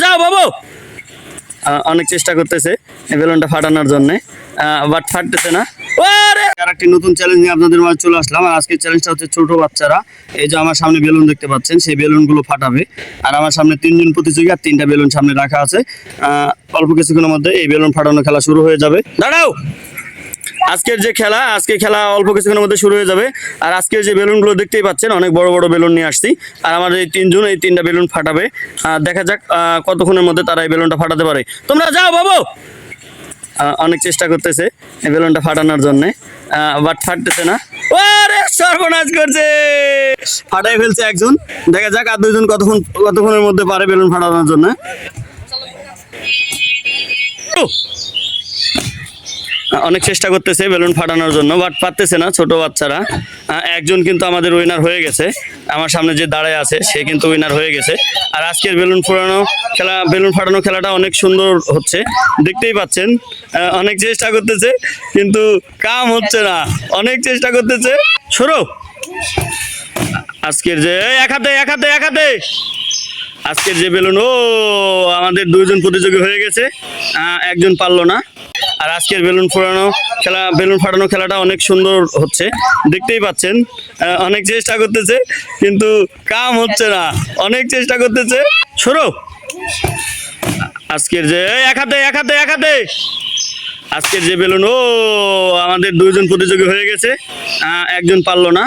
যাও বাবু। অনেক চেষ্টা করতেছে এই বেলুনটা ফাটানোর জন্য, বাট ফাটতেছে না। ওরে আরেকটি নতুন চ্যালেঞ্জ নিয়ে আপনাদের মাঝে চলে আসলাম। আর আজকের চ্যালেঞ্জটা হচ্ছে ছোট বাচ্চারা, এই যে আমার সামনে বেলুন দেখতে পাচ্ছেন, সেই বেলুনগুলো ফাটাবে। আর আমার সামনে 3 জন প্রতিযোগী আর 3টা বেলুন সামনে রাখা আছে। অল্প কিছুক্ষণের মধ্যে এই বেলুন ফাটানো খেলা শুরু হয়ে যাবে। দাঁড়াও, আজকের খেলা অল্প কিছুক্ষণের মধ্যে শুরু হয়ে যাবে। আর আজকের যে বেলুনগুলো দেখতেই পাচ্ছেন, অনেক বড় বড় বেলুন নিয়ে আসছি। আর আমার এই 3 জন এই 3টা বেলুন ফাটাবে। দেখা যাক কতক্ষণের মধ্যে তারা এই বেলুনটা ফাটাতে পারে। তোমরা যাও বাবু। অনেক চেষ্টা করতেছে এই বেলুনটা ফাটানোর জন্য, বাট ফাটতেছে না। ওরে সর্বনাশ করছে, ফাটাই ফেলছে একজন। দেখা যাক আর 2জন কতক্ষণের মধ্যে পারে বেলুন ফাটানোর জন্য। অনেক চেষ্টা করতেছে বেলুন ফাটানোর জন্য, বাট পারতেছে না ছোট বাচ্চারা। একজন কিন্তু আমাদের উইনার হয়ে গেছে, আমার সামনে যে দাঁড়ায় আছে সে কিন্তু উইনার হয়ে গেছে। আর আজকের বেলুন ফাটানো খেলাটা অনেক সুন্দর হচ্ছে, দেখতেই পাচ্ছেন। অনেক চেষ্টা করতেছে কিন্তু কাম হচ্ছে না, অনেক চেষ্টা করতেছে। সরো, আজকের যে এক হাতে আজকের যে বেলুন, আমাদের 2জন প্রতিযোগী হয়ে গেছে, একজন পারলো না। আর আজকের বেলুন ফাটানো খেলাটা অনেক সুন্দর হচ্ছে, দেখতেই পাচ্ছেন। অনেক চেষ্টা করতেছে কিন্তু কাম হচ্ছে না, অনেক চেষ্টা করতেছে। সরো, আজকের যে এক হাতে আজকের যে বেলুন, আমাদের 2জন প্রতিযোগী হয়ে গেছে, একজন পারলো না।